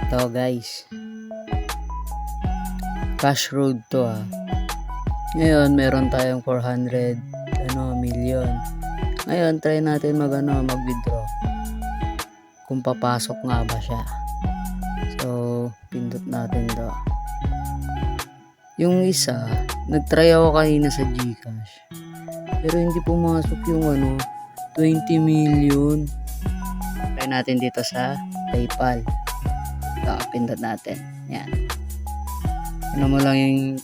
To guys, cash road to Ngayon meron tayong 400 million. Ngayon try natin mag-withdraw kung papasok nga ba siya. So pindot natin to. Yung isa, nagtry ako kanina sa GCash pero hindi pumasok yung 20 million. Try natin dito sa PayPal. Pindot natin. Yan. Ano mo lang yung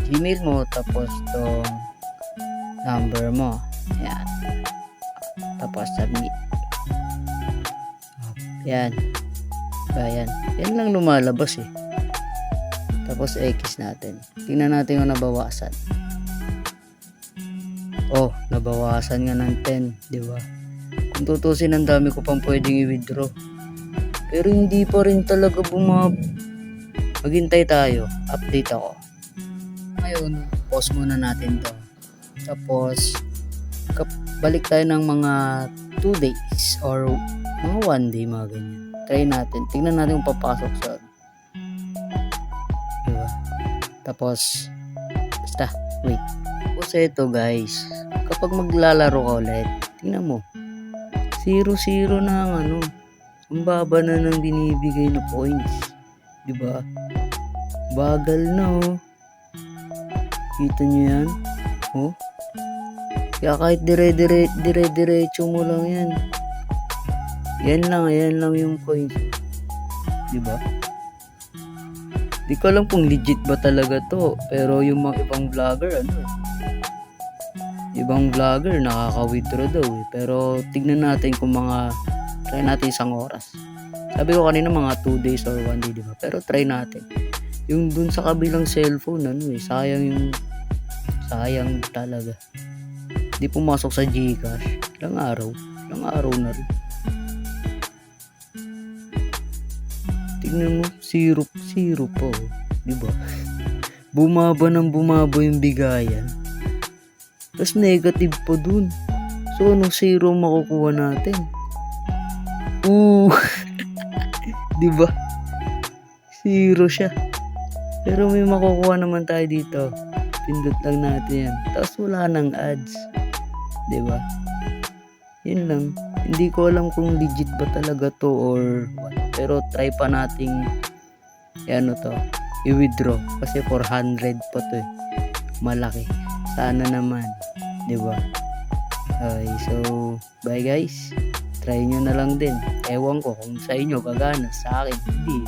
Gmail mo, tapos tong number mo. Yan. Tapos submit. Yan. Ayan. Yan lang lumalabas eh. Tapos X natin. Tingnan natin kung nabawasan. Oh, nabawasan nga ng 10, di ba? Kung tutusin, ang dami ko pang pwedeng i-withdraw. Pero hindi pa rin talaga maghintay tayo. Update ako. Ngayon, pause muna natin to. Tapos, balik tayo ng mga 2 days or mga 1 day, mga ganyan. Try natin. Tingnan natin kung papasok sa diba? Tapos, basta, wait. Tapos ito guys, kapag maglalaro ka ulit, tingnan mo. 0-0 na ang ang baba na ng binibigay na points. Diba? Bagal na Kita nyo yan? Kaya kahit dire-diretso mo lang yan. Yan lang yung coins. Diba? Di ko alam kung legit ba talaga to. Pero yung mga ibang vlogger, ibang vlogger nakaka-withdraw daw Pero tignan natin kung try natin isang oras. Sabi ko kanina mga 2 days or 1 day, diba? Pero try natin. Yung dun sa kabilang cellphone, sayang talaga. Di pumasok sa GCash. Ilang araw na rin. Tignan mo, 0 po. Diba? Bumaba yung bigayan. Tapos negative po dun. So, 0 makukuha natin? Diba? 0 siya. Pero may makukuha naman tayo dito. Pindot lang natin yan. Tapos wala nang ads. Diba? Yun lang. Hindi ko alam kung legit ba talaga to or what. Pero try pa nating i-withdraw. Kasi 400 pa to Malaki. Sana naman. Diba? Okay, so bye guys. Try nyo na lang din. Ewan ko kung sa inyo gagana. Sa akin hindi.